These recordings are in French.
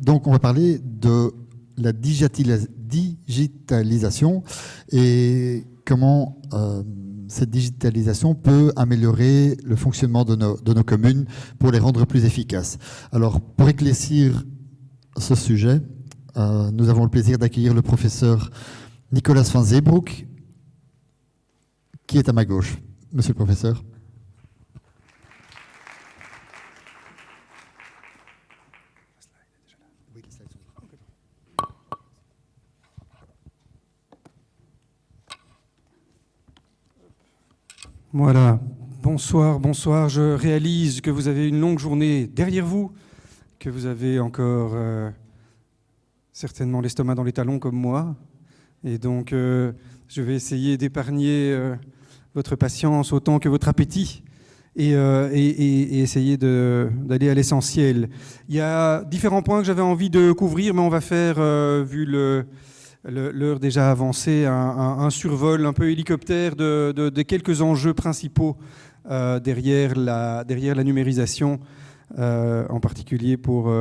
Donc, on va parler de la digitalisation et comment cette digitalisation peut améliorer le fonctionnement de nos communes pour les rendre plus efficaces. Alors, pour éclaircir ce sujet, nous avons le plaisir d'accueillir le professeur Nicolas van Zeebroek, qui est à ma gauche. Monsieur le professeur. Voilà, bonsoir, bonsoir. Je réalise que vous avez une longue journée derrière vous, que vous avez encore certainement l'estomac dans les talons comme moi. Et donc, je vais essayer d'épargner votre patience autant que votre appétit et essayer d'aller à l'essentiel. Il y a différents points que j'avais envie de couvrir, mais on va faire, vu l'heure déjà avancée, un survol un peu hélicoptère de quelques enjeux principaux derrière la numérisation, en particulier pour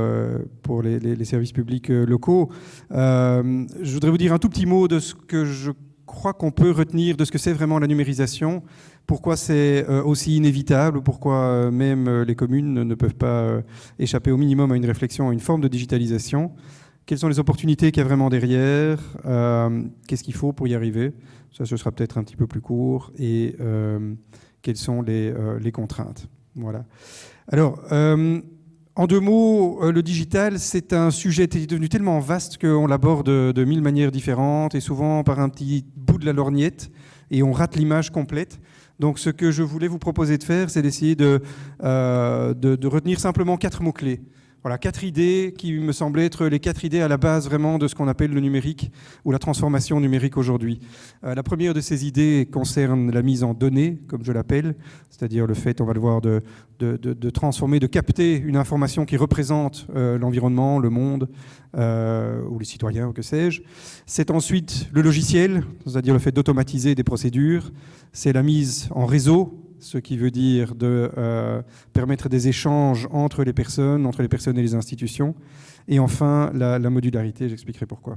les services publics locaux. Je voudrais vous dire un tout petit mot de ce que je crois qu'on peut retenir de ce que c'est vraiment la numérisation, pourquoi c'est aussi inévitable, pourquoi même les communes ne peuvent pas échapper au minimum à une réflexion, à une forme de digitalisation. Quelles sont les opportunités qu'il y a vraiment derrière? Qu'est-ce qu'il faut pour y arriver? Ça, ce sera peut-être un petit peu plus court. Et quelles sont les contraintes? Voilà. Alors, en deux mots, le digital, c'est un sujet qui est devenu tellement vaste qu'on l'aborde de mille manières différentes et souvent par un petit bout de la lorgnette et on rate l'image complète. Donc, ce que je voulais vous proposer de faire, c'est d'essayer de retenir simplement 4 mots-clés. Voilà, 4 idées qui me semblent être les 4 idées à la base vraiment de ce qu'on appelle le numérique ou la transformation numérique aujourd'hui. La première de ces idées concerne la mise en données, comme je l'appelle, c'est-à-dire le fait, on va le voir, de transformer, de capter une information qui représente l'environnement, le monde, ou les citoyens, ou que sais-je. C'est ensuite le logiciel, c'est-à-dire le fait d'automatiser des procédures. C'est la mise en réseau, ce qui veut dire de permettre des échanges entre les personnes et les institutions. Et enfin, la modularité, j'expliquerai pourquoi.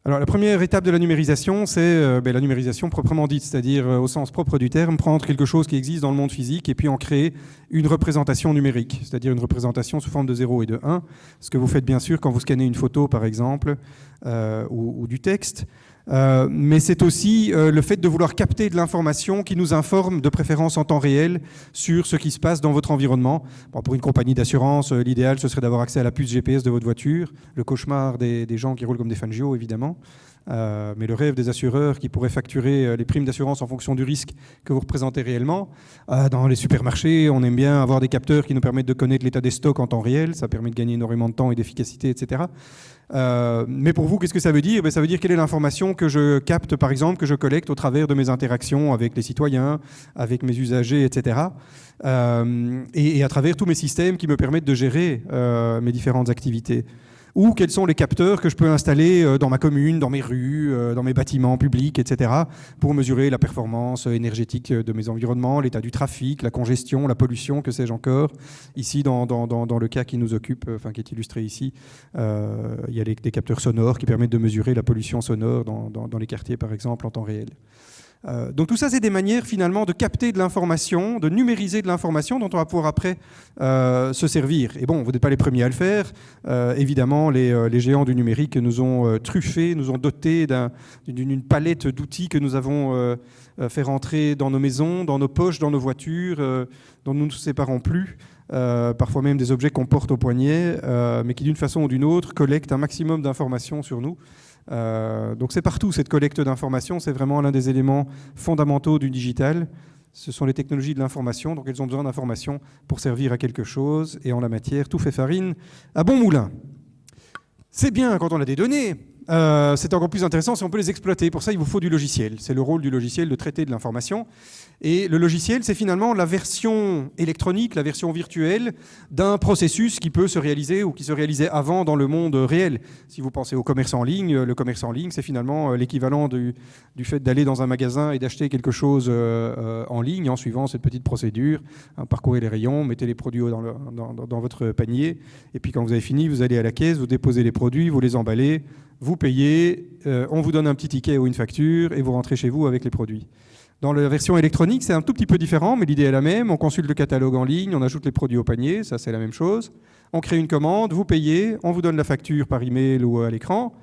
Alors, la première étape de la numérisation, c'est la numérisation proprement dite, c'est-à-dire au sens propre du terme, prendre quelque chose qui existe dans le monde physique et puis en créer une représentation numérique, c'est-à-dire une représentation sous forme de 0 et de 1, ce que vous faites bien sûr quand vous scannez une photo, par exemple, ou du texte. Mais c'est aussi le fait de vouloir capter de l'information qui nous informe, de préférence en temps réel, sur ce qui se passe dans votre environnement. Bon, pour une compagnie d'assurance, l'idéal, ce serait d'avoir accès à la puce GPS de votre voiture, le cauchemar des gens qui roulent comme des Fangio, évidemment. Mais le rêve des assureurs qui pourraient facturer les primes d'assurance en fonction du risque que vous représentez réellement. Dans les supermarchés, on aime bien avoir des capteurs qui nous permettent de connaître l'état des stocks en temps réel. Ça permet de gagner énormément de temps et d'efficacité, etc. Mais pour vous, qu'est-ce que ça veut dire? Ça veut dire quelle est l'information que je capte, par exemple, que je collecte au travers de mes interactions avec les citoyens, avec mes usagers, etc. Et à travers tous mes systèmes qui me permettent de gérer mes différentes activités. Ou quels sont les capteurs que je peux installer dans ma commune, dans mes rues, dans mes bâtiments publics, etc., pour mesurer la performance énergétique de mes environnements, l'état du trafic, la congestion, la pollution, que sais-je encore. Ici, dans le cas qui nous occupe, qui est illustré ici, il y a des capteurs sonores qui permettent de mesurer la pollution sonore dans les quartiers, par exemple, en temps réel. Donc tout ça, c'est des manières finalement de capter de l'information, de numériser de l'information dont on va pouvoir après se servir. Et bon, vous n'êtes pas les premiers à le faire. Évidemment, les géants du numérique nous ont truffés, nous ont dotés d'une palette d'outils que nous avons fait rentrer dans nos maisons, dans nos poches, dans nos voitures, dont nous ne nous séparons plus. Parfois même des objets qu'on porte au poignet, mais qui d'une façon ou d'une autre collectent un maximum d'informations sur nous. Donc c'est partout cette collecte d'informations, c'est vraiment l'un des éléments fondamentaux du digital. Ce sont les technologies de l'information, donc elles ont besoin d'informations pour servir à quelque chose, et en la matière, tout fait farine à bon moulin. C'est bien quand on a des données, c'est encore plus intéressant si on peut les exploiter. Pour ça, il vous faut du logiciel. C'est le rôle du logiciel de traiter de l'information. Et le logiciel, c'est finalement la version électronique, la version virtuelle d'un processus qui peut se réaliser ou qui se réalisait avant dans le monde réel. Si vous pensez au commerce en ligne, le commerce en ligne, c'est finalement l'équivalent du fait d'aller dans un magasin et d'acheter quelque chose en ligne en suivant cette petite procédure. Parcourez les rayons, mettez les produits dans votre panier. Et puis quand vous avez fini, vous allez à la caisse, vous déposez les produits, vous les emballez. Vous payez, on vous donne un petit ticket ou une facture et vous rentrez chez vous avec les produits. Dans la version électronique, c'est un tout petit peu différent, mais l'idée est la même. On consulte le catalogue en ligne, on ajoute les produits au panier, ça c'est la même chose. On crée une commande, vous payez, on vous donne la facture par email ou à l'écran.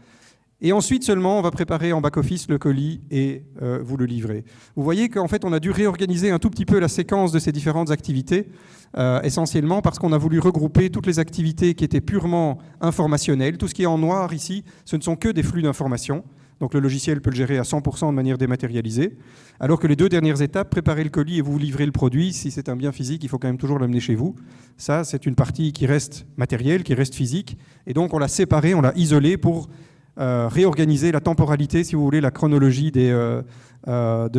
Et ensuite seulement, on va préparer en back-office le colis et vous le livrez. Vous voyez qu'en fait, on a dû réorganiser un tout petit peu la séquence de ces différentes activités, essentiellement parce qu'on a voulu regrouper toutes les activités qui étaient purement informationnelles. Tout ce qui est en noir ici, ce ne sont que des flux d'informations. Donc le logiciel peut le gérer à 100% de manière dématérialisée. Alors que les deux dernières étapes, préparer le colis et vous livrez le produit, si c'est un bien physique, il faut quand même toujours l'amener chez vous. Ça, c'est une partie qui reste matérielle, qui reste physique. Et donc on l'a séparée, on l'a isolée pour réorganiser la temporalité, si vous voulez, la chronologie de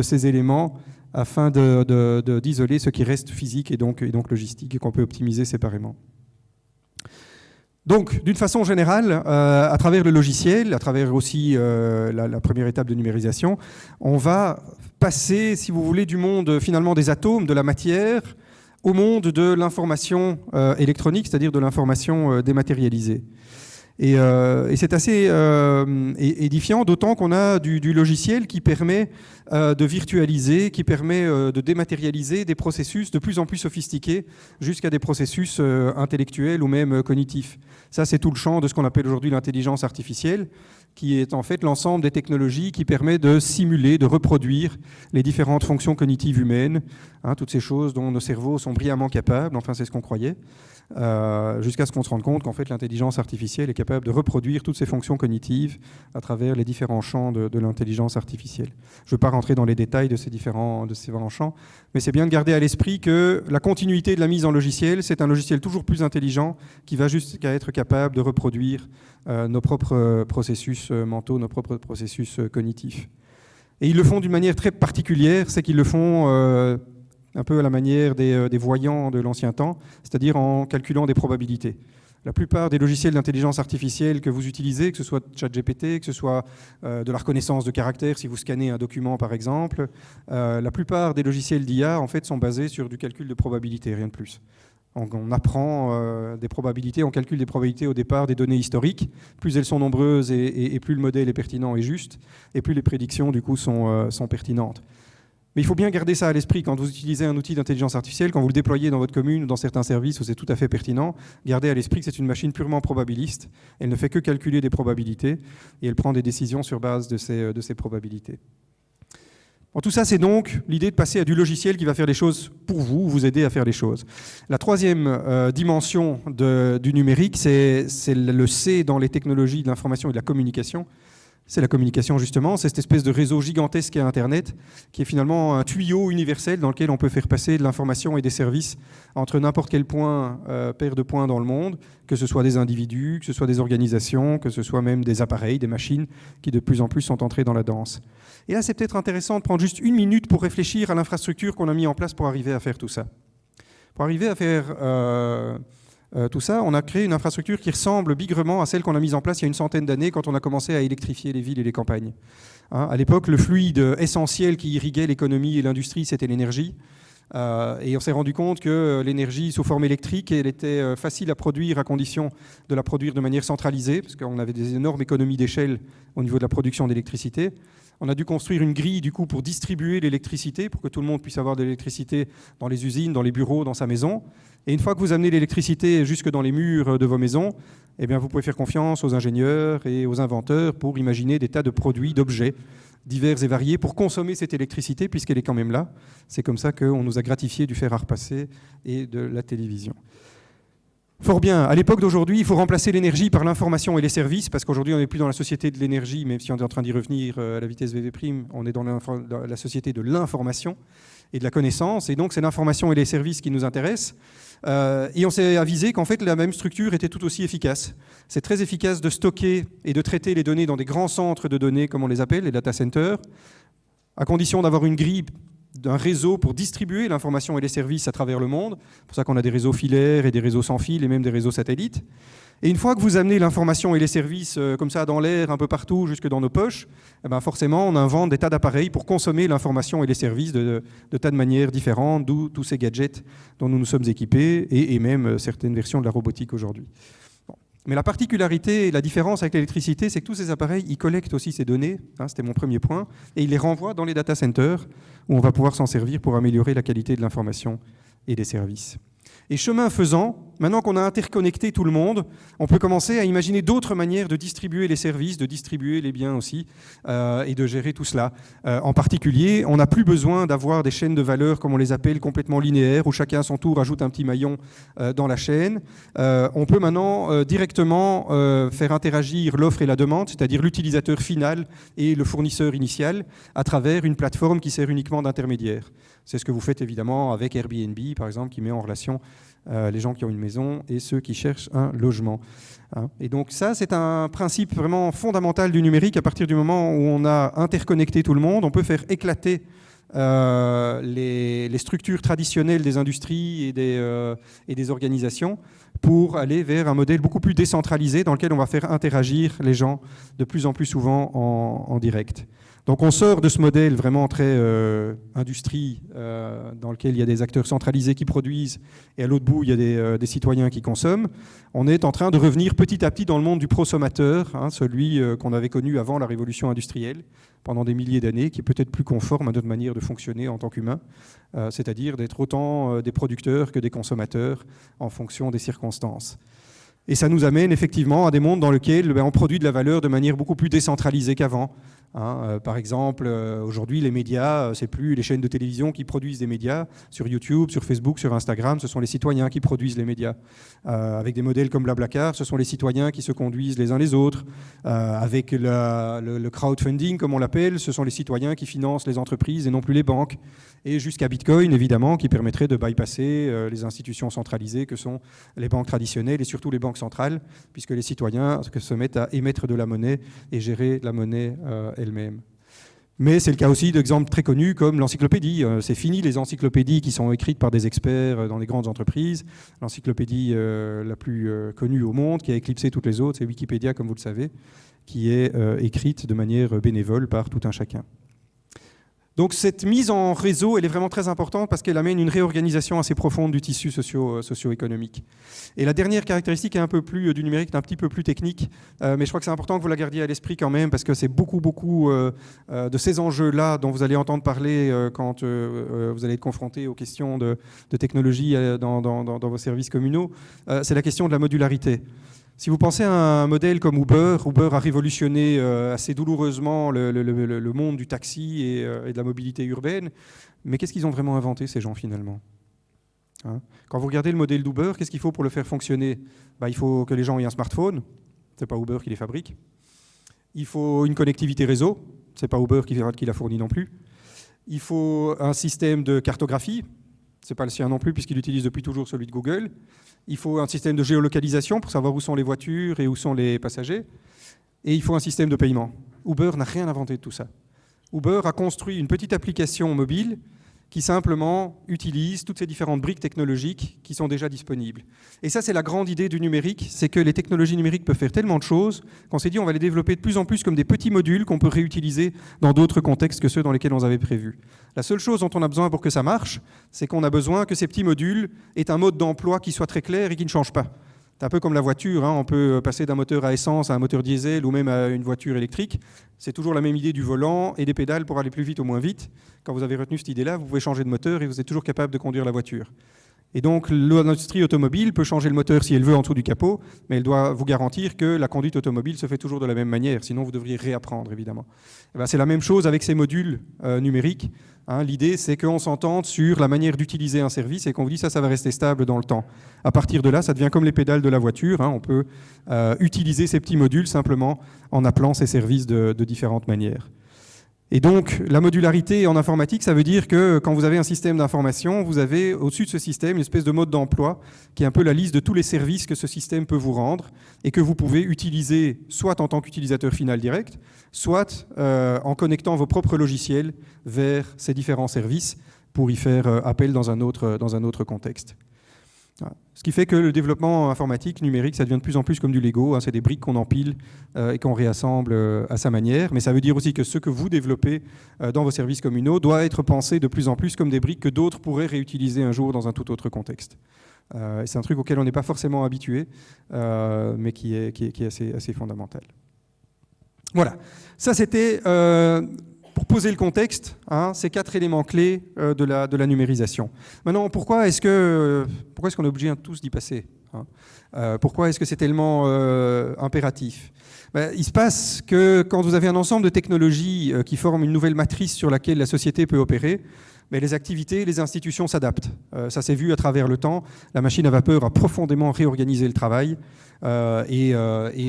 ces éléments afin d'isoler ce qui reste physique et donc logistique et qu'on peut optimiser séparément. Donc, d'une façon générale, à travers le logiciel, à travers aussi la première étape de numérisation, on va passer, si vous voulez, du monde finalement des atomes, de la matière, au monde de l'information électronique, c'est-à-dire de l'information dématérialisée. Et c'est assez édifiant, d'autant qu'on a du logiciel qui permet de virtualiser, qui permet de dématérialiser des processus de plus en plus sophistiqués jusqu'à des processus intellectuels ou même cognitifs. Ça, c'est tout le champ de ce qu'on appelle aujourd'hui l'intelligence artificielle, qui est en fait l'ensemble des technologies qui permet de simuler, de reproduire les différentes fonctions cognitives humaines, toutes ces choses dont nos cerveaux sont brillamment capables, enfin c'est ce qu'on croyait. Jusqu'à ce qu'on se rende compte qu'en fait l'intelligence artificielle est capable de reproduire toutes ces fonctions cognitives à travers les différents champs de l'intelligence artificielle. Je ne veux pas rentrer dans les détails de ces différents champs, mais c'est bien de garder à l'esprit que la continuité de la mise en logiciel, c'est un logiciel toujours plus intelligent qui va jusqu'à être capable de reproduire nos propres processus mentaux, nos propres processus cognitifs. Et ils le font d'une manière très particulière, c'est qu'ils le font un peu à la manière des voyants de l'ancien temps, c'est-à-dire en calculant des probabilités. La plupart des logiciels d'intelligence artificielle que vous utilisez, que ce soit ChatGPT, que ce soit de la reconnaissance de caractères, si vous scannez un document par exemple, la plupart des logiciels d'IA en fait, sont basés sur du calcul de probabilités, rien de plus. On apprend des probabilités, on calcule des probabilités au départ des données historiques. Plus elles sont nombreuses et plus le modèle est pertinent et juste, et plus les prédictions du coup sont pertinentes. Mais il faut bien garder ça à l'esprit quand vous utilisez un outil d'intelligence artificielle, quand vous le déployez dans votre commune ou dans certains services où c'est tout à fait pertinent, gardez à l'esprit que c'est une machine purement probabiliste. Elle ne fait que calculer des probabilités et elle prend des décisions sur base de ces probabilités. Bon, tout ça, c'est donc l'idée de passer à du logiciel qui va faire les choses pour vous, vous aider à faire les choses. La troisième dimension du numérique, c'est le C dans les technologies de l'information et de la communication. C'est la communication justement, c'est cette espèce de réseau gigantesque qu'est Internet, qui est finalement un tuyau universel dans lequel on peut faire passer de l'information et des services entre n'importe quel paire de points dans le monde, que ce soit des individus, que ce soit des organisations, que ce soit même des appareils, des machines, qui de plus en plus sont entrés dans la danse. Et là, c'est peut-être intéressant de prendre juste une minute pour réfléchir à l'infrastructure qu'on a mis en place pour arriver à faire tout ça. Pour arriver à faire tout ça, on a créé une infrastructure qui ressemble bigrement à celle qu'on a mise en place il y a une centaine d'années quand on a commencé à électrifier les villes et les campagnes. À l'époque, le fluide essentiel qui irriguait l'économie et l'industrie, c'était l'énergie. Et on s'est rendu compte que l'énergie sous forme électrique, elle était facile à produire à condition de la produire de manière centralisée, parce qu'on avait des énormes économies d'échelle au niveau de la production d'électricité. On a dû construire une grille du coup, pour distribuer l'électricité, pour que tout le monde puisse avoir de l'électricité dans les usines, dans les bureaux, dans sa maison. Et une fois que vous amenez l'électricité jusque dans les murs de vos maisons, eh bien, vous pouvez faire confiance aux ingénieurs et aux inventeurs pour imaginer des tas de produits, d'objets divers et variés pour consommer cette électricité puisqu'elle est quand même là. C'est comme ça qu'on nous a gratifié du fer à repasser et de la télévision. Fort bien, à l'époque d'aujourd'hui, il faut remplacer l'énergie par l'information et les services, parce qu'aujourd'hui, on n'est plus dans la société de l'énergie, même si on est en train d'y revenir à la vitesse VV', on est dans la société de l'information et de la connaissance, et donc c'est l'information et les services qui nous intéressent. Et on s'est avisé qu'en fait, la même structure était tout aussi efficace. C'est très efficace de stocker et de traiter les données dans des grands centres de données, comme on les appelle, les data centers, à condition d'avoir une grille d'un réseau pour distribuer l'information et les services à travers le monde. C'est pour ça qu'on a des réseaux filaires et des réseaux sans fil et même des réseaux satellites. Et une fois que vous amenez l'information et les services comme ça dans l'air, un peu partout, jusque dans nos poches, eh ben forcément, on invente des tas d'appareils pour consommer l'information et les services de tas de manières différentes, d'où tous ces gadgets dont nous nous sommes équipés et même certaines versions de la robotique aujourd'hui. Bon. Mais la particularité et la différence avec l'électricité, c'est que tous ces appareils, ils collectent aussi ces données, hein, c'était mon premier point, et ils les renvoient dans les data centers où on va pouvoir s'en servir pour améliorer la qualité de l'information et des services. Et chemin faisant, maintenant qu'on a interconnecté tout le monde, on peut commencer à imaginer d'autres manières de distribuer les services, de distribuer les biens aussi, et de gérer tout cela. En particulier, on n'a plus besoin d'avoir des chaînes de valeur, comme on les appelle, complètement linéaires, où chacun à son tour ajoute un petit maillon dans la chaîne. On peut maintenant directement faire interagir l'offre et la demande, c'est-à-dire l'utilisateur final et le fournisseur initial, à travers une plateforme qui sert uniquement d'intermédiaire. C'est ce que vous faites évidemment avec Airbnb, par exemple, qui met en relation les gens qui ont une maison et ceux qui cherchent un logement. Et donc ça, c'est un principe vraiment fondamental du numérique. À partir du moment où on a interconnecté tout le monde, on peut faire éclater les structures traditionnelles des industries et des organisations pour aller vers un modèle beaucoup plus décentralisé dans lequel on va faire interagir les gens de plus en plus souvent en direct. Donc on sort de ce modèle vraiment très industrie, dans lequel il y a des acteurs centralisés qui produisent et à l'autre bout il y a des citoyens qui consomment. On est en train de revenir petit à petit dans le monde du prosommateur, hein, celui qu'on avait connu avant la révolution industrielle, pendant des milliers d'années, qui est peut-être plus conforme à notre manière de fonctionner en tant qu'humain, c'est-à-dire d'être autant des producteurs que des consommateurs en fonction des circonstances. Et ça nous amène effectivement à des mondes dans lesquels on produit de la valeur de manière beaucoup plus décentralisée qu'avant. Par exemple, aujourd'hui, les médias, c'est plus les chaînes de télévision qui produisent des médias. Sur YouTube, sur Facebook, sur Instagram, ce sont les citoyens qui produisent les médias. Avec des modèles comme Blablacar, ce sont les citoyens qui se conduisent les uns les autres. Avec le crowdfunding, comme on l'appelle, ce sont les citoyens qui financent les entreprises et non plus les banques. Et jusqu'à Bitcoin, évidemment, qui permettrait de bypasser les institutions centralisées que sont les banques traditionnelles et surtout les banques centrales, puisque les citoyens se mettent à émettre de la monnaie et gérer la monnaie elle-même. Mais c'est le cas aussi d'exemples très connus comme l'encyclopédie. C'est fini les encyclopédies qui sont écrites par des experts dans les grandes entreprises. L'encyclopédie la plus connue au monde, qui a éclipsé toutes les autres, c'est Wikipédia, comme vous le savez, qui est écrite de manière bénévole par tout un chacun. Donc cette mise en réseau, elle est vraiment très importante parce qu'elle amène une réorganisation assez profonde du tissu socio-économique. Et la dernière caractéristique est un peu plus du numérique, est un petit peu plus technique, mais je crois que c'est important que vous la gardiez à l'esprit quand même parce que c'est beaucoup de ces enjeux-là dont vous allez entendre parler quand vous allez être confronté aux questions de technologie dans vos services communaux. C'est la question de la modularité. Si vous pensez à un modèle comme Uber, Uber a révolutionné assez douloureusement le monde du taxi et de la mobilité urbaine, mais qu'est-ce qu'ils ont vraiment inventé ces gens finalement ? Quand vous regardez le modèle d'Uber, qu'est-ce qu'il faut pour le faire fonctionner ? Il faut que les gens aient un smartphone, c'est pas Uber qui les fabrique. Il faut une connectivité réseau, c'est pas Uber qui la fournit non plus. Il faut un système de cartographie, c'est pas le sien non plus puisqu'il utilise depuis toujours celui de Google. Il faut un système de géolocalisation pour savoir où sont les voitures et où sont les passagers. Et il faut un système de paiement. Uber n'a rien inventé de tout ça. Uber a construit une petite application mobile qui simplement utilise toutes ces différentes briques technologiques qui sont déjà disponibles. Et ça, c'est la grande idée du numérique, c'est que les technologies numériques peuvent faire tellement de choses qu'on s'est dit on va les développer de plus en plus comme des petits modules qu'on peut réutiliser dans d'autres contextes que ceux dans lesquels on avait prévu. La seule chose dont on a besoin pour que ça marche, c'est qu'on a besoin que ces petits modules aient un mode d'emploi qui soit très clair et qui ne change pas. C'est un peu comme la voiture, on peut passer d'un moteur à essence à un moteur diesel ou même à une voiture électrique. C'est toujours la même idée du volant et des pédales pour aller plus vite ou moins vite. Quand vous avez retenu cette idée-là, vous pouvez changer de moteur et vous êtes toujours capable de conduire la voiture. Et donc l'industrie automobile peut changer le moteur si elle veut en dessous du capot, mais elle doit vous garantir que la conduite automobile se fait toujours de la même manière, sinon vous devriez réapprendre évidemment. C'est la même chose avec ces modules numériques. L'idée, c'est qu'on s'entende sur la manière d'utiliser un service et qu'on vous dit ça va rester stable dans le temps. À partir de là, ça devient comme les pédales de la voiture. On peut utiliser ces petits modules simplement en appelant ces services de différentes manières. Et donc, la modularité en informatique, ça veut dire que quand vous avez un système d'information, vous avez au-dessus de ce système une espèce de mode d'emploi qui est un peu la liste de tous les services que ce système peut vous rendre et que vous pouvez utiliser soit en tant qu'utilisateur final direct, soit en connectant vos propres logiciels vers ces différents services pour y faire appel dans un autre contexte. Voilà. Ce qui fait que le développement informatique, numérique, ça devient de plus en plus comme du Lego, hein, c'est des briques qu'on empile et qu'on réassemble à sa manière, mais ça veut dire aussi que ce que vous développez dans vos services communaux doit être pensé de plus en plus comme des briques que d'autres pourraient réutiliser un jour dans un tout autre contexte. C'est un truc auquel on n'est pas forcément habitué, mais qui est assez fondamental. Voilà, ça c'était... pour poser le contexte, hein, ces 4 éléments clés de la numérisation. Maintenant, pourquoi est-ce qu'on est obligé tous d'y passer, hein, pourquoi est-ce que c'est tellement impératif? Il se passe que quand vous avez un ensemble de technologies qui forment une nouvelle matrice sur laquelle la société peut opérer, mais les activités, les institutions s'adaptent. Ça s'est vu à travers le temps. La machine à vapeur a profondément réorganisé le travail et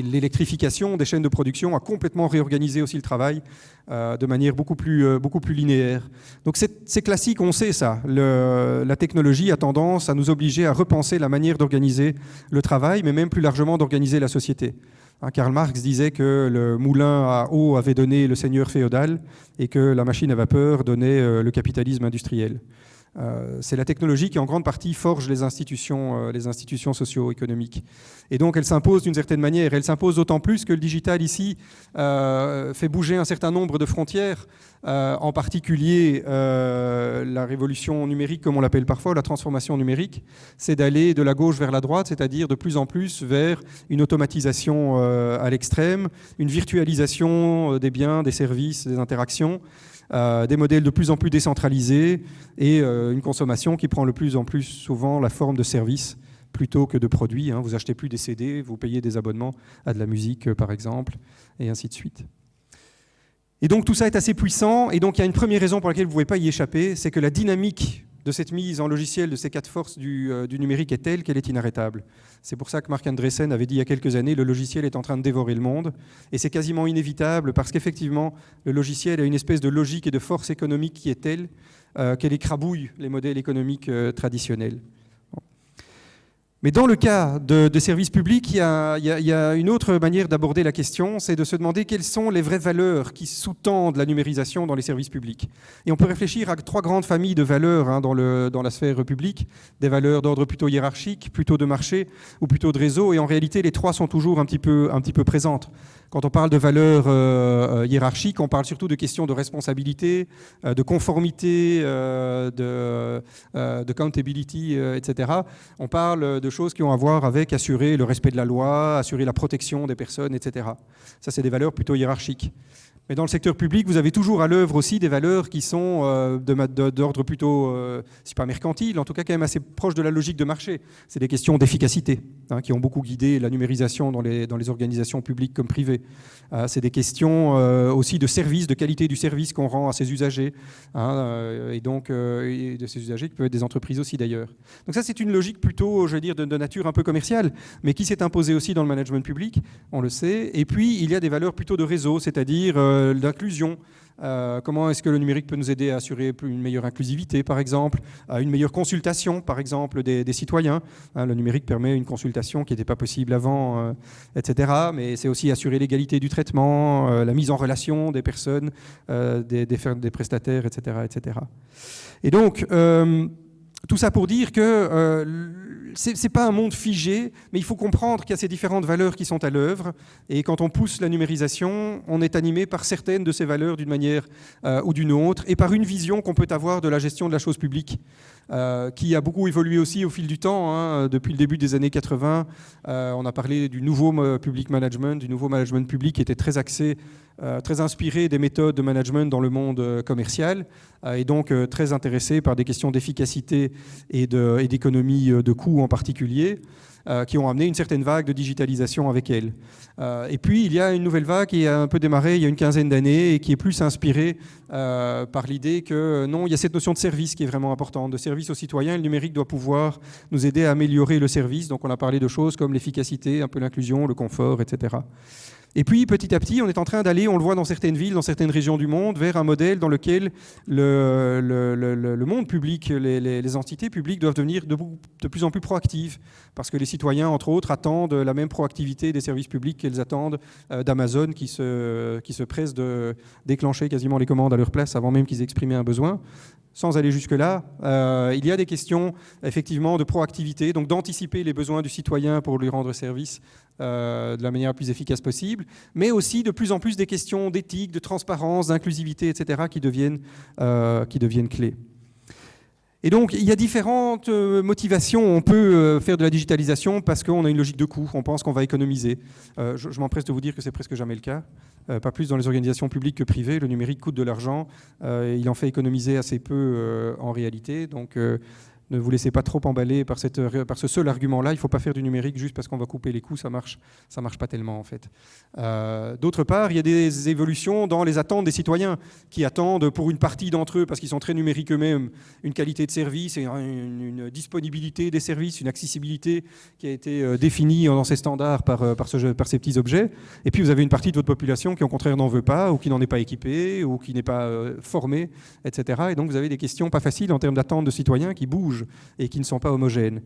l'électrification des chaînes de production a complètement réorganisé aussi le travail de manière beaucoup plus linéaire. Donc c'est classique, on sait ça. La technologie a tendance à nous obliger à repenser la manière d'organiser le travail, mais même plus largement d'organiser la société. Karl Marx disait que le moulin à eau avait donné le seigneur féodal et que la machine à vapeur donnait le capitalisme industriel. C'est la technologie qui en grande partie forge les institutions socio-économiques. Et donc elle s'impose d'une certaine manière. Elle s'impose d'autant plus que le digital ici fait bouger un certain nombre de frontières, en particulier la révolution numérique, comme on l'appelle parfois, la transformation numérique, c'est d'aller de la gauche vers la droite, c'est-à-dire de plus en plus vers une automatisation à l'extrême, une virtualisation des biens, des services, des interactions, des modèles de plus en plus décentralisés et une consommation qui prend de plus en plus souvent la forme de services plutôt que de produits. Hein. Vous achetez plus des CD, vous payez des abonnements à de la musique par exemple, et ainsi de suite. Et donc tout ça est assez puissant, et donc il y a une première raison pour laquelle vous ne pouvez pas y échapper, c'est que la dynamique de cette mise en logiciel de ces 4 forces du numérique est telle qu'elle est inarrêtable. C'est pour ça que Marc Andreessen avait dit il y a quelques années, le logiciel est en train de dévorer le monde, et c'est quasiment inévitable parce qu'effectivement, le logiciel a une espèce de logique et de force économique qui est telle qu'elle écrabouille les modèles économiques traditionnels. Mais dans le cas de services publics, il y a une autre manière d'aborder la question, c'est de se demander quelles sont les vraies valeurs qui sous-tendent la numérisation dans les services publics. Et on peut réfléchir à 3 grandes familles de valeurs hein, dans la sphère publique, des valeurs d'ordre plutôt hiérarchique, plutôt de marché ou plutôt de réseau, et en réalité les 3 sont toujours un petit peu présentes. Quand on parle de valeurs hiérarchiques, on parle surtout de questions de responsabilité, de conformité, de accountability, etc. On parle de choses qui ont à voir avec assurer le respect de la loi, assurer la protection des personnes, etc. Ça, c'est des valeurs plutôt hiérarchiques. Mais dans le secteur public, vous avez toujours à l'œuvre aussi des valeurs qui sont d'ordre plutôt, si pas mercantile, en tout cas quand même assez proche de la logique de marché. C'est des questions d'efficacité hein, qui ont beaucoup guidé la numérisation dans les organisations publiques comme privées. C'est des questions aussi de service, de qualité du service qu'on rend à ses usagers, hein, et donc et de ces usagers qui peuvent être des entreprises aussi d'ailleurs. Donc ça, c'est une logique plutôt, je veux dire, de nature un peu commerciale, mais qui s'est imposée aussi dans le management public, on le sait. Et puis, il y a des valeurs plutôt de réseau, c'est-à-dire d'inclusion. Comment est-ce que le numérique peut nous aider à assurer une meilleure inclusivité, par exemple, une meilleure consultation, par exemple, des citoyens. Le numérique permet une consultation qui n'était pas possible avant, etc. Mais c'est aussi assurer l'égalité du traitement, la mise en relation des personnes, des prestataires, etc., etc. Et donc, tout ça pour dire que c'est pas un monde figé, mais il faut comprendre qu'il y a ces différentes valeurs qui sont à l'œuvre. Et quand on pousse la numérisation, on est animé par certaines de ces valeurs d'une manière ou d'une autre, et par une vision qu'on peut avoir de la gestion de la chose publique, qui a beaucoup évolué aussi au fil du temps. Hein. Depuis le début des années 80, on a parlé du nouveau public management, du nouveau management public qui était très axé, très inspiré des méthodes de management dans le monde commercial, et donc très intéressé par des questions d'efficacité et d'économie de coûts en particulier. qui ont amené une certaine vague de digitalisation avec elles. Et puis, il y a une nouvelle vague qui a un peu démarré il y a une quinzaine d'années et qui est plus inspirée par l'idée que non, il y a cette notion de service qui est vraiment importante, de service aux citoyens. Le numérique doit pouvoir nous aider à améliorer le service. Donc, on a parlé de choses comme l'efficacité, un peu l'inclusion, le confort, etc. Et puis, petit à petit, on est en train d'aller, on le voit dans certaines villes, dans certaines régions du monde, vers un modèle dans lequel le monde public, les entités publiques doivent devenir de plus en plus proactives, parce que les citoyens, entre autres, attendent la même proactivité des services publics qu'elles attendent d'Amazon, qui se presse de déclencher quasiment les commandes à leur place avant même qu'ils aient exprimé un besoin. Sans aller jusque-là, il y a des questions effectivement de proactivité, donc d'anticiper les besoins du citoyen pour lui rendre service de la manière la plus efficace possible, mais aussi de plus en plus des questions d'éthique, de transparence, d'inclusivité, etc., qui deviennent clés. Et donc, il y a différentes motivations. On peut faire de la digitalisation parce qu'on a une logique de coût. On pense qu'on va économiser. Je m'empresse de vous dire que c'est presque jamais le cas. Pas plus dans les organisations publiques que privées. Le numérique coûte de l'argent. Il en fait économiser assez peu en réalité. Donc, ne vous laissez pas trop emballer par ce seul argument-là. Il ne faut pas faire du numérique juste parce qu'on va couper les coûts. Ça marche pas tellement, en fait. D'autre part, il y a des évolutions dans les attentes des citoyens qui attendent pour une partie d'entre eux, parce qu'ils sont très numériques eux-mêmes, une qualité de service, et une disponibilité des services, une accessibilité qui a été définie dans ces standards par ces petits objets. Et puis, vous avez une partie de votre population qui, au contraire, n'en veut pas, ou qui n'en est pas équipée, ou qui n'est pas formée, etc. Et donc, vous avez des questions pas faciles en termes d'attente de citoyens qui bougent et qui ne sont pas homogènes.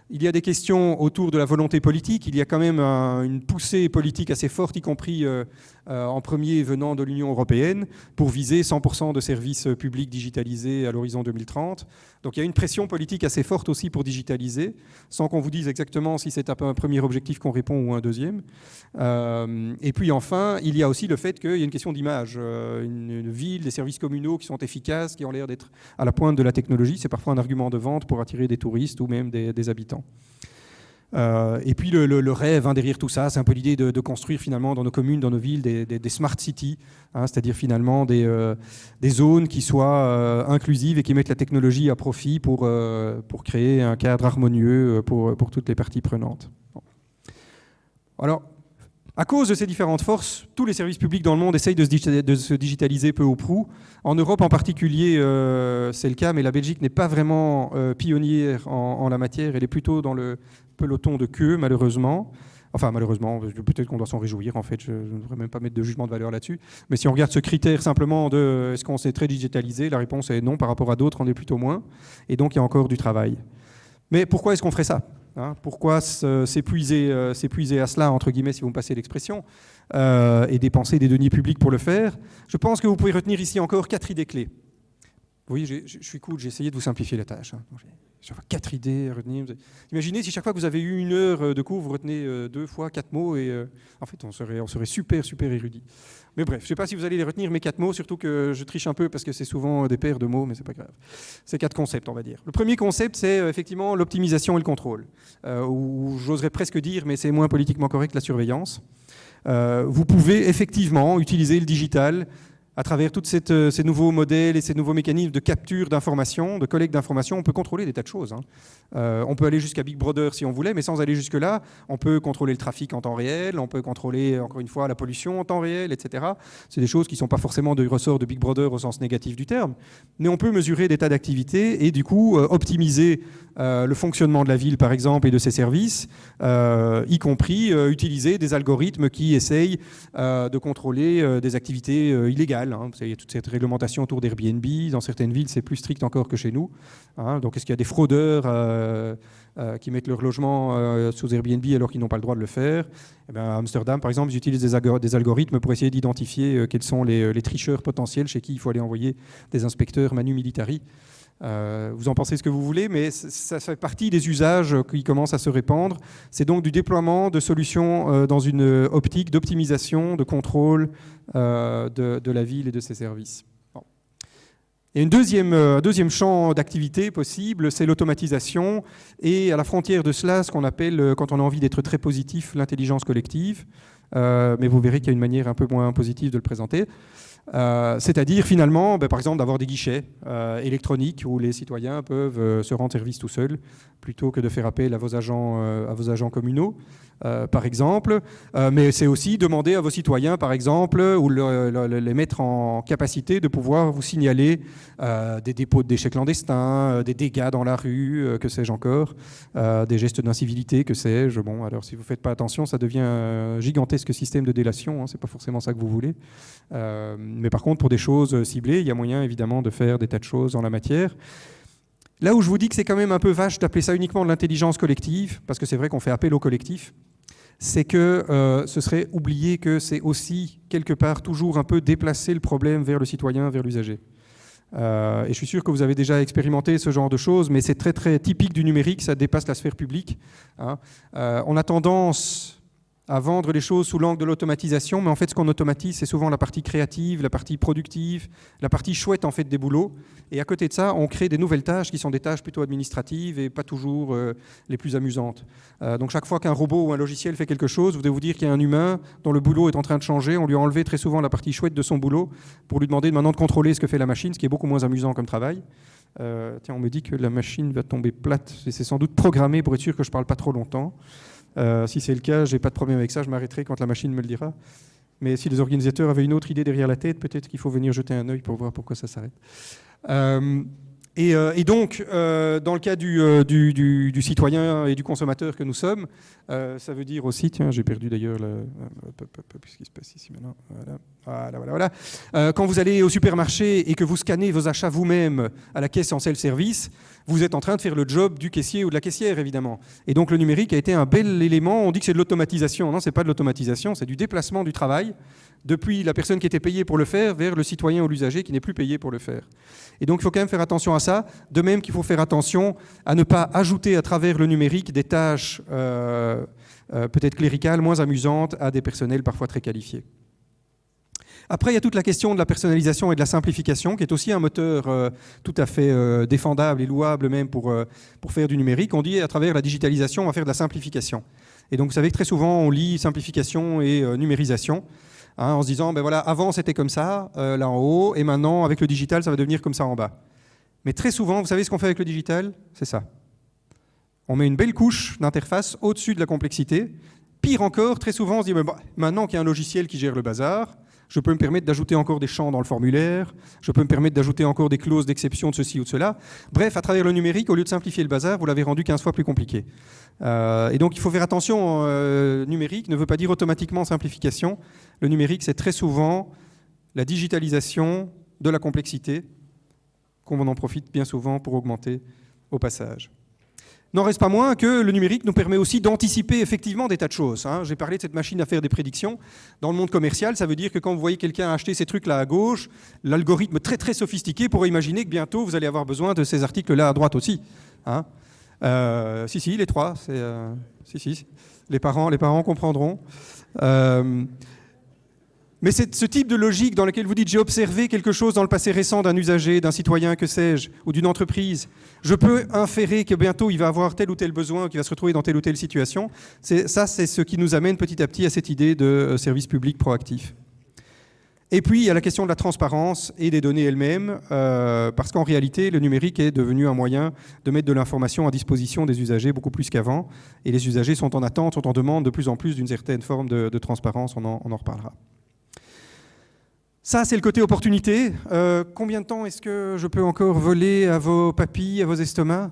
Il y a des questions autour de la volonté politique. Il y a quand même une poussée politique assez forte, y compris en premier venant de l'Union européenne, pour viser 100% de services publics digitalisés à l'horizon 2030. Donc il y a une pression politique assez forte aussi pour digitaliser, sans qu'on vous dise exactement si c'est un premier objectif qu'on répond ou un deuxième. Et puis enfin, il y a aussi le fait qu'il y a une question d'image. Une ville, des services communaux qui sont efficaces, qui ont l'air d'être à la pointe de la technologie, c'est parfois un argument de vente pour attirer des touristes ou même des habitants. Et puis le rêve derrière tout ça, c'est un peu l'idée de construire finalement dans nos communes, dans nos villes, des smart cities, c'est-à-dire finalement des zones qui soient inclusives et qui mettent la technologie à profit pour créer un cadre harmonieux pour toutes les parties prenantes. Bon. Alors, à cause de ces différentes forces, tous les services publics dans le monde essayent de se digitaliser peu ou prou. En Europe en particulier, c'est le cas, mais la Belgique n'est pas vraiment pionnière en la matière. Elle est plutôt dans le peloton de queue, malheureusement. Enfin, malheureusement, peut-être qu'on doit s'en réjouir, en fait. Je ne devrais même pas mettre de jugement de valeur là-dessus. Mais si on regarde ce critère simplement de est-ce qu'on s'est très digitalisé, la réponse est non. Par rapport à d'autres, on est plutôt moins. Et donc, il y a encore du travail. Mais pourquoi est-ce qu'on ferait ça ? Pourquoi s'épuiser à cela, entre guillemets, si vous me passez l'expression, et dépenser des deniers publics pour le faire ? Je pense que vous pouvez retenir ici encore 4 idées clés. Oui, je suis cool, j'ai essayé de vous simplifier la tâche. J'ai 4 idées à retenir. Imaginez si chaque fois que vous avez eu 1 heure de cours, vous retenez 2 fois 4 mots, et en fait, on serait super, super érudit. Mais bref, je ne sais pas si vous allez les retenir, mes 4 mots, surtout que je triche un peu parce que c'est souvent des paires de mots, mais c'est pas grave. C'est 4 concepts, on va dire. Le premier concept, c'est effectivement l'optimisation et le contrôle. Ou j'oserais presque dire, mais c'est moins politiquement correct, la surveillance. Vous pouvez effectivement utiliser le digital à travers tous ces nouveaux modèles et ces nouveaux mécanismes de capture d'informations, de collecte d'informations. On peut contrôler des tas de choses. On peut aller jusqu'à Big Brother si on voulait, mais sans aller jusque-là, on peut contrôler le trafic en temps réel, on peut contrôler, encore une fois, la pollution en temps réel, etc. C'est des choses qui ne sont pas forcément du ressort de Big Brother au sens négatif du terme, mais on peut mesurer des tas d'activités et du coup optimiser le fonctionnement de la ville, par exemple, et de ses services, y compris utiliser des algorithmes qui essayent de contrôler des activités illégales. Il y a toute cette réglementation autour d'Airbnb. Dans certaines villes, c'est plus strict encore que chez nous. Donc, est-ce qu'il y a des fraudeurs qui mettent leur logement sous Airbnb alors qu'ils n'ont pas le droit de le faire ? À Amsterdam, par exemple, ils utilisent des algorithmes pour essayer d'identifier quels sont les tricheurs potentiels chez qui il faut aller envoyer des inspecteurs manu militari. Vous en pensez ce que vous voulez, mais ça fait partie des usages qui commencent à se répandre. C'est donc du déploiement de solutions dans une optique d'optimisation, de contrôle de la ville et de ses services. Bon. Et un deuxième champ d'activité possible, c'est l'automatisation et à la frontière de cela, ce qu'on appelle, quand on a envie d'être très positif, l'intelligence collective. Mais vous verrez qu'il y a une manière un peu moins positive de le présenter. C'est-à-dire finalement, par exemple, d'avoir des guichets électroniques où les citoyens peuvent se rendre service tout seuls, plutôt que de faire appel à vos agents communaux, par exemple. Mais c'est aussi demander à vos citoyens, par exemple, ou les mettre en capacité de pouvoir vous signaler des dépôts de déchets clandestins, des dégâts dans la rue, que sais-je encore, des gestes d'incivilité, que sais-je. Bon, alors si vous ne faites pas attention, ça devient un gigantesque système de délation, hein, c'est pas forcément ça que vous voulez. Mais par contre, pour des choses ciblées, il y a moyen évidemment de faire des tas de choses en la matière. Là où je vous dis que c'est quand même un peu vache d'appeler ça uniquement de l'intelligence collective, parce que c'est vrai qu'on fait appel au collectif, c'est que ce serait oublier que c'est aussi quelque part toujours un peu déplacer le problème vers le citoyen, vers l'usager. Et je suis sûr que vous avez déjà expérimenté ce genre de choses, mais c'est très très typique du numérique, ça dépasse la sphère publique, hein. On a tendance à vendre les choses sous l'angle de l'automatisation, mais en fait ce qu'on automatise, c'est souvent la partie créative, la partie productive, la partie chouette en fait des boulots. Et à côté de ça, on crée des nouvelles tâches qui sont des tâches plutôt administratives et pas toujours les plus amusantes. Donc chaque fois qu'un robot ou un logiciel fait quelque chose, vous devez vous dire qu'il y a un humain dont le boulot est en train de changer, on lui a enlevé très souvent la partie chouette de son boulot pour lui demander maintenant de contrôler ce que fait la machine, ce qui est beaucoup moins amusant comme travail. Tiens, on me dit que la machine va tomber plate, et c'est sans doute programmé pour être sûr que je ne parle pas trop longtemps. Si c'est le cas, je n'ai pas de problème avec ça, je m'arrêterai quand la machine me le dira. Mais si les organisateurs avaient une autre idée derrière la tête, peut-être qu'il faut venir jeter un œil pour voir pourquoi ça s'arrête. Et donc, dans le cas du citoyen et du consommateur que nous sommes, ça veut dire aussi, tiens, j'ai perdu d'ailleurs qu'est-ce qui se passe ici maintenant, voilà. Quand vous allez au supermarché et que vous scannez vos achats vous-même à la caisse en self-service, vous êtes en train de faire le job du caissier ou de la caissière, évidemment. Et donc le numérique a été un bel élément. On dit que c'est de l'automatisation. Non, c'est pas de l'automatisation, c'est du déplacement du travail depuis la personne qui était payée pour le faire vers le citoyen ou l'usager qui n'est plus payé pour le faire. Et donc il faut quand même faire attention à ça, de même qu'il faut faire attention à ne pas ajouter à travers le numérique des tâches peut-être cléricales, moins amusantes, à des personnels parfois très qualifiés. Après, il y a toute la question de la personnalisation et de la simplification, qui est aussi un moteur tout à fait défendable et louable même pour faire du numérique. On dit à travers la digitalisation, on va faire de la simplification. Et donc vous savez que très souvent, on lit simplification et numérisation, hein, en se disant, ben voilà, avant c'était comme ça, là en haut, et maintenant avec le digital, ça va devenir comme ça en bas. Mais très souvent, vous savez ce qu'on fait avec le digital? C'est ça. On met une belle couche d'interface au-dessus de la complexité. Pire encore, très souvent, on se dit, ben, maintenant qu'il y a un logiciel qui gère le bazar, je peux me permettre d'ajouter encore des champs dans le formulaire, je peux me permettre d'ajouter encore des clauses d'exception de ceci ou de cela. Bref, à travers le numérique, au lieu de simplifier le bazar, vous l'avez rendu 15 fois plus compliqué. Et donc, il faut faire attention. Numérique ne veut pas dire automatiquement simplification. Le numérique, c'est très souvent la digitalisation de la complexité, qu'on en profite bien souvent pour augmenter au passage. N'en reste pas moins que le numérique nous permet aussi d'anticiper effectivement des tas de choses, hein. J'ai parlé de cette machine à faire des prédictions. Dans le monde commercial, ça veut dire que quand vous voyez quelqu'un acheter ces trucs-là à gauche, l'algorithme très très sophistiqué pourrait imaginer que bientôt vous allez avoir besoin de ces articles-là à droite aussi, hein. Si, les trois. Si. Les parents comprendront. Mais c'est ce type de logique dans laquelle vous dites j'ai observé quelque chose dans le passé récent d'un usager, d'un citoyen, que sais-je, ou d'une entreprise. Je peux inférer que bientôt il va avoir tel ou tel besoin, qu'il va se retrouver dans telle ou telle situation. C'est ce qui nous amène petit à petit à cette idée de service public proactif. Et puis il y a la question de la transparence et des données elles-mêmes, parce qu'en réalité le numérique est devenu un moyen de mettre de l'information à disposition des usagers beaucoup plus qu'avant. Et les usagers sont en attente, sont en demande de plus en plus d'une certaine forme de transparence, on en reparlera. Ça, c'est le côté opportunité. Combien de temps est-ce que je peux encore voler à vos papilles, à vos estomacs?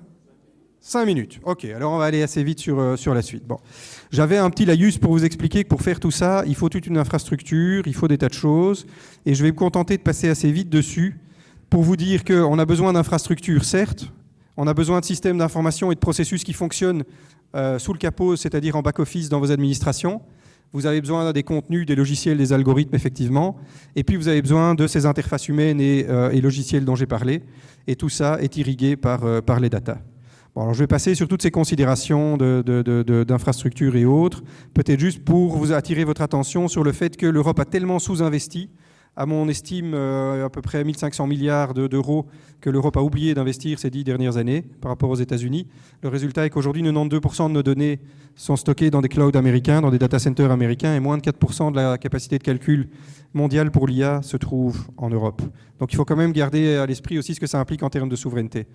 5 minutes. Ok, alors on va aller assez vite sur la suite. Bon. J'avais un petit laïus pour vous expliquer que pour faire tout ça, il faut toute une infrastructure, il faut des tas de choses. Et je vais me contenter de passer assez vite dessus pour vous dire qu'on a besoin d'infrastructures, certes. On a besoin de systèmes d'information et de processus qui fonctionnent sous le capot, c'est-à-dire en back-office dans vos administrations. Vous avez besoin des contenus, des logiciels, des algorithmes, effectivement. Et puis, vous avez besoin de ces interfaces humaines et logiciels dont j'ai parlé. Et tout ça est irrigué par les data. Bon, alors je vais passer sur toutes ces considérations d'infrastructures et autres, peut-être juste pour vous attirer votre attention sur le fait que l'Europe a tellement sous-investi à mon estime, à peu près 1500 milliards d'euros que l'Europe a oublié d'investir ces 10 dernières années par rapport aux États-Unis. Le résultat est qu'aujourd'hui, 92% de nos données sont stockées dans des clouds américains, dans des data centers américains, et moins de 4% de la capacité de calcul mondiale pour l'IA se trouve en Europe. Donc il faut quand même garder à l'esprit aussi ce que ça implique en termes de souveraineté.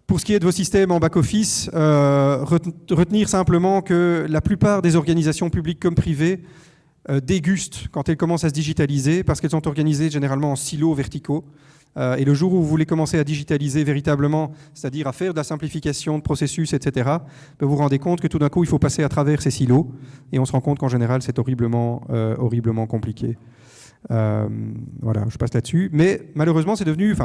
Pour ce qui est de vos systèmes en back-office, retenir simplement que la plupart des organisations publiques comme privées dégustent quand elles commencent à se digitaliser parce qu'elles sont organisées généralement en silos verticaux. Et le jour où vous voulez commencer à digitaliser véritablement, c'est-à-dire à faire de la simplification de processus, etc., vous vous rendez compte que tout d'un coup, il faut passer à travers ces silos. Et on se rend compte qu'en général, c'est horriblement compliqué. Voilà, je passe là-dessus. Mais malheureusement,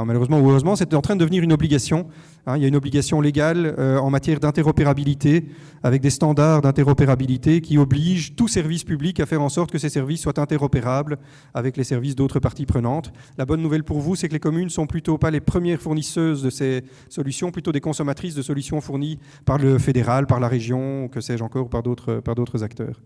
malheureusement ou heureusement, c'est en train de devenir une obligation. Il y a une obligation légale en matière d'interopérabilité, avec des standards d'interopérabilité qui obligent tout service public à faire en sorte que ces services soient interopérables avec les services d'autres parties prenantes. La bonne nouvelle pour vous, c'est que les communes ne sont plutôt pas les premières fournisseuses de ces solutions, plutôt des consommatrices de solutions fournies par le fédéral, par la région, ou que sais-je encore, par d'autres acteurs.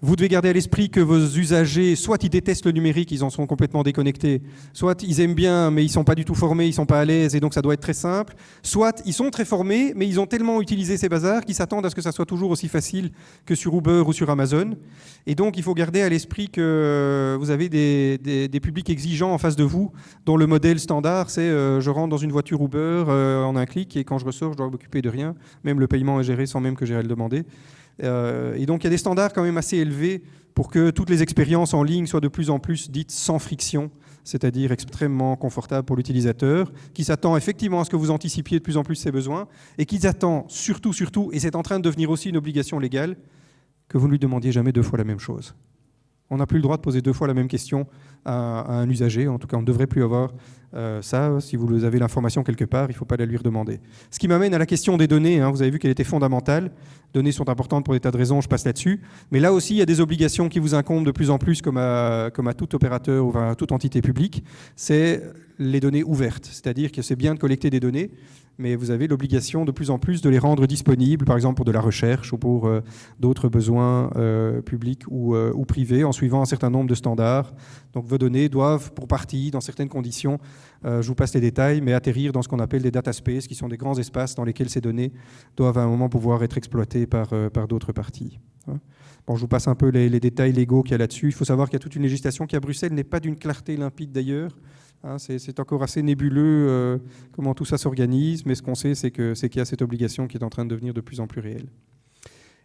Vous devez garder à l'esprit que vos usagers, soit ils détestent le numérique, ils en sont complètement déconnectés, soit ils aiment bien, mais ils ne sont pas du tout formés, ils ne sont pas à l'aise, et donc ça doit être très simple, soit ils sont très formés, mais ils ont tellement utilisé ces bazars qu'ils s'attendent à ce que ça soit toujours aussi facile que sur Uber ou sur Amazon. Et donc il faut garder à l'esprit que vous avez des publics exigeants en face de vous, dont le modèle standard, c'est je rentre dans une voiture Uber en un clic, et quand je ressors, je dois m'occuper de rien, même le paiement est géré sans même que j'aie à le demander. Et donc il y a des standards quand même assez élevés pour que toutes les expériences en ligne soient de plus en plus dites sans friction, c'est-à-dire extrêmement confortables pour l'utilisateur, qui s'attend effectivement à ce que vous anticipiez de plus en plus ses besoins, et qui s'attend surtout, et c'est en train de devenir aussi une obligation légale, que vous ne lui demandiez jamais 2 fois la même chose. On n'a plus le droit de poser 2 fois la même question à un usager. En tout cas, on ne devrait plus avoir ça. Si vous avez l'information quelque part, il ne faut pas la lui redemander. Ce qui m'amène à la question des données. Vous avez vu qu'elle était fondamentale. Les données sont importantes pour des tas de raisons, je passe là-dessus. Mais là aussi, il y a des obligations qui vous incombent de plus en plus, comme à tout opérateur ou à toute entité publique. C'est les données ouvertes. C'est-à-dire que c'est bien de collecter des données, mais vous avez l'obligation de plus en plus de les rendre disponibles, par exemple pour de la recherche ou pour d'autres besoins publics ou privés, en suivant un certain nombre de standards. Donc vos données doivent, pour partie, dans certaines conditions, je vous passe les détails, mais atterrir dans ce qu'on appelle des data spaces, qui sont des grands espaces dans lesquels ces données doivent à un moment pouvoir être exploitées par d'autres parties. Bon, je vous passe un peu les détails légaux qu'il y a là-dessus. Il faut savoir qu'il y a toute une législation qui, à Bruxelles, n'est pas d'une clarté limpide d'ailleurs. C'est encore assez nébuleux comment tout ça s'organise, mais ce qu'on sait, c'est qu'il y a cette obligation qui est en train de devenir de plus en plus réelle.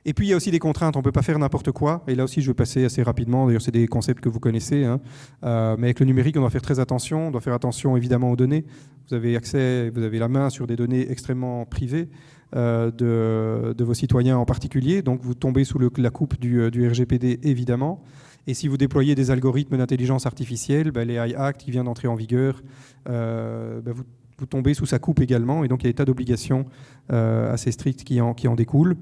Et puis, il y a aussi des contraintes. On ne peut pas faire n'importe quoi. Et là aussi, je vais passer assez rapidement. D'ailleurs, c'est des concepts que vous connaissez. Mais avec le numérique, on doit faire très attention. On doit faire attention, évidemment, aux données. Vous avez la main sur des données extrêmement privées de vos citoyens en particulier. Donc, vous tombez sous la coupe du RGPD, évidemment. Et si vous déployez des algorithmes d'intelligence artificielle, l'AI Act qui vient d'entrer en vigueur, vous tombez sous sa coupe également. Et donc, il y a des tas d'obligations assez strictes qui en découlent.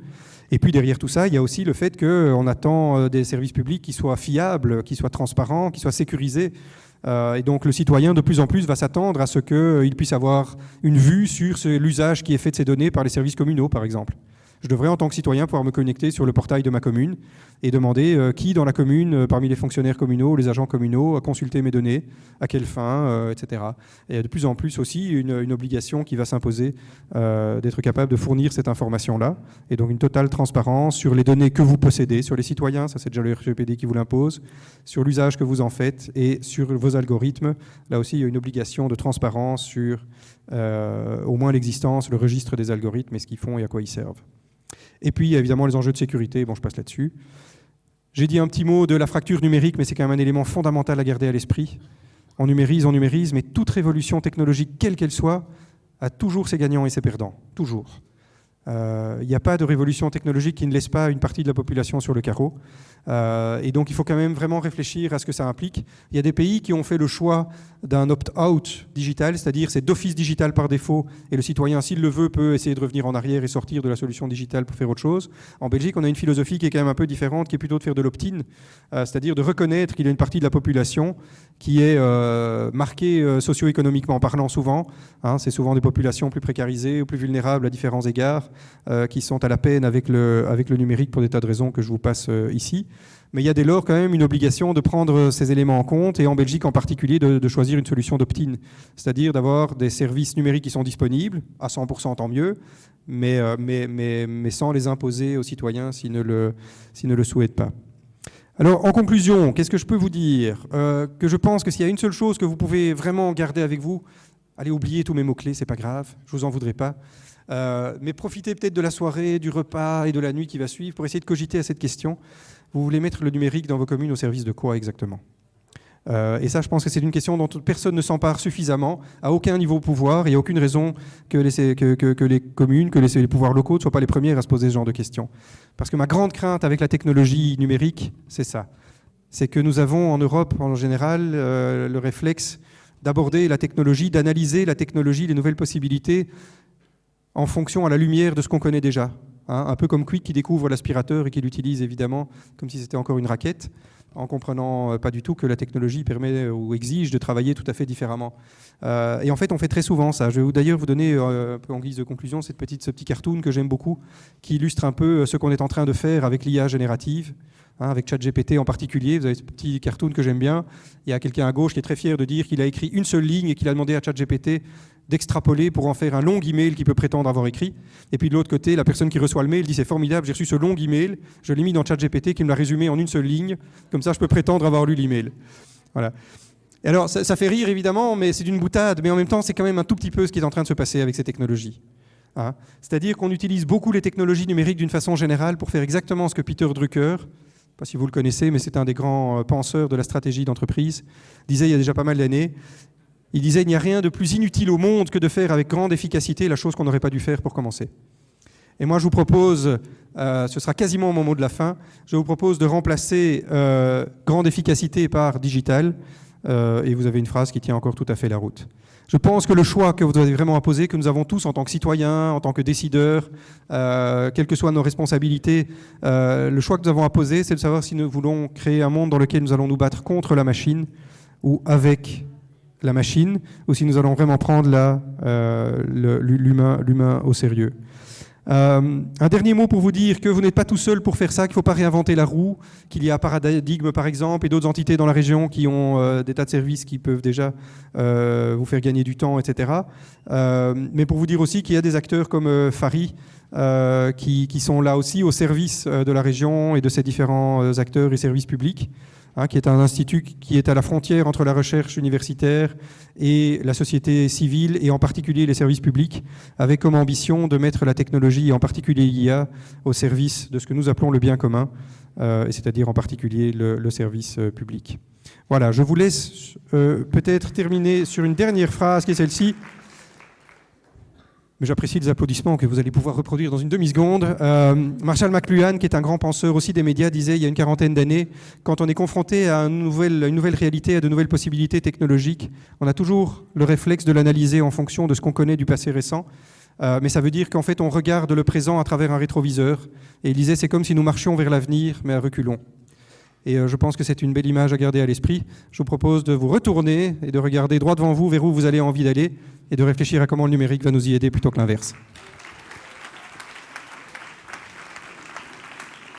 Et puis derrière tout ça, il y a aussi le fait qu'on attend des services publics qui soient fiables, qui soient transparents, qui soient sécurisés. Et donc le citoyen, de plus en plus, va s'attendre à ce qu'il puisse avoir une vue sur l'usage qui est fait de ces données par les services communaux, par exemple. Je devrais, en tant que citoyen, pouvoir me connecter sur le portail de ma commune et demander qui, dans la commune, parmi les fonctionnaires communaux, les agents communaux, a consulté mes données, à quelle fin, etc. Et il y a de plus en plus aussi une obligation qui va s'imposer d'être capable de fournir cette information-là. Et donc une totale transparence sur les données que vous possédez, sur les citoyens, ça c'est déjà le RGPD qui vous l'impose, sur l'usage que vous en faites et sur vos algorithmes. Là aussi, il y a une obligation de transparence sur au moins l'existence, le registre des algorithmes et ce qu'ils font et à quoi ils servent. Et puis, il y a évidemment les enjeux de sécurité. Bon, je passe là-dessus. J'ai dit un petit mot de la fracture numérique, mais c'est quand même un élément fondamental à garder à l'esprit. On numérise, mais toute révolution technologique, quelle qu'elle soit, a toujours ses gagnants et ses perdants. Toujours. Il n'y a pas de révolution technologique qui ne laisse pas une partie de la population sur le carreau. Et donc, il faut quand même vraiment réfléchir à ce que ça implique. Il y a des pays qui ont fait le choix d'un opt-out digital, c'est-à-dire c'est d'office digital par défaut, et le citoyen, s'il le veut, peut essayer de revenir en arrière et sortir de la solution digitale pour faire autre chose. En Belgique, on a une philosophie qui est quand même un peu différente, qui est plutôt de faire de l'opt-in, c'est-à-dire de reconnaître qu'il y a une partie de la population qui est marquée socio-économiquement parlant souvent. C'est souvent des populations plus précarisées ou plus vulnérables à différents égards, qui sont à la peine avec le numérique pour des tas de raisons que je vous passe ici. Mais il y a dès lors quand même une obligation de prendre ces éléments en compte, et en Belgique en particulier de choisir une solution d'opt-in, c'est-à-dire d'avoir des services numériques qui sont disponibles, à 100% tant mieux, mais sans les imposer aux citoyens s'ils ne le souhaitent pas. Alors, en conclusion, qu'est-ce que je peux vous dire ? Que je pense que s'il y a une seule chose que vous pouvez vraiment garder avec vous, allez oublier tous mes mots-clés, c'est pas grave, je vous en voudrais pas. Mais profitez peut-être de la soirée, du repas et de la nuit qui va suivre pour essayer de cogiter à cette question. Vous voulez mettre le numérique dans vos communes au service de quoi exactement ? Et ça, je pense que c'est une question dont personne ne s'empare suffisamment, à aucun niveau pouvoir, et il n'y a aucune raison que les communes, que les pouvoirs locaux ne soient pas les premiers à se poser ce genre de questions. Parce que ma grande crainte avec la technologie numérique, c'est ça. C'est que nous avons en Europe, en général, le réflexe d'aborder la technologie, d'analyser la technologie, les nouvelles possibilités, en fonction à la lumière de ce qu'on connaît déjà. Un peu comme Quick qui découvre l'aspirateur et qui l'utilise évidemment comme si c'était encore une raquette, en comprenant pas du tout que la technologie permet ou exige de travailler tout à fait différemment. Et en fait, on fait très souvent ça. Je vais d'ailleurs vous donner, un peu en guise de conclusion, ce petit cartoon que j'aime beaucoup, qui illustre un peu ce qu'on est en train de faire avec l'IA générative, avec ChatGPT en particulier. Vous avez ce petit cartoon que j'aime bien. Il y a quelqu'un à gauche qui est très fier de dire qu'il a écrit une seule ligne et qu'il a demandé à ChatGPT d'extrapoler pour en faire un long email qu'il peut prétendre avoir écrit. Et puis de l'autre côté, la personne qui reçoit le mail dit « c'est formidable, j'ai reçu ce long email, je l'ai mis dans ChatGPT qui me l'a résumé en une seule ligne, comme ça je peux prétendre avoir lu l'email ». Voilà. Et alors ça fait rire évidemment, mais c'est d'une boutade, mais en même temps c'est quand même un tout petit peu ce qui est en train de se passer avec ces technologies. C'est-à-dire qu'on utilise beaucoup les technologies numériques d'une façon générale pour faire exactement ce que Peter Drucker, je ne sais pas si vous le connaissez, mais c'est un des grands penseurs de la stratégie d'entreprise, disait il y a déjà pas mal d'années. Il disait « il n'y a rien de plus inutile au monde que de faire avec grande efficacité la chose qu'on n'aurait pas dû faire pour commencer ». Et moi, je vous propose, ce sera quasiment mon mot de la fin, je vous propose de remplacer grande efficacité par digital, et vous avez une phrase qui tient encore tout à fait la route. Je pense que le choix que vous avez vraiment à poser, que nous avons tous en tant que citoyens, en tant que décideurs, quelles que soient nos responsabilités, le choix que nous avons à poser, c'est de savoir si nous voulons créer un monde dans lequel nous allons nous battre contre la machine ou avec la machine, ou si nous allons vraiment prendre l'humain au sérieux. Un dernier mot pour vous dire que vous n'êtes pas tout seul pour faire ça, qu'il ne faut pas réinventer la roue, qu'il y a Paradigme par exemple et d'autres entités dans la région qui ont des tas de services qui peuvent déjà vous faire gagner du temps, etc. Mais pour vous dire aussi qu'il y a des acteurs comme Fari qui sont là aussi au service de la région et de ces différents acteurs et services publics. Qui est un institut qui est à la frontière entre la recherche universitaire et la société civile, et en particulier les services publics, avec comme ambition de mettre la technologie, et en particulier l'IA, au service de ce que nous appelons le bien commun, c'est-à-dire en particulier le service public. Voilà, je vous laisse peut-être terminer sur une dernière phrase qui est celle-ci. Mais j'apprécie les applaudissements que vous allez pouvoir reproduire dans une demi-seconde. Marshall McLuhan, qui est un grand penseur aussi des médias, disait il y a une quarantaine d'années, quand on est confronté à une nouvelle réalité, à de nouvelles possibilités technologiques, on a toujours le réflexe de l'analyser en fonction de ce qu'on connaît du passé récent. Mais ça veut dire qu'en fait, on regarde le présent à travers un rétroviseur. Et il disait, c'est comme si nous marchions vers l'avenir, mais à reculons. Et je pense que c'est une belle image à garder à l'esprit. Je vous propose de vous retourner et de regarder droit devant vous, vers où vous avez envie d'aller, et de réfléchir à comment le numérique va nous y aider plutôt que l'inverse.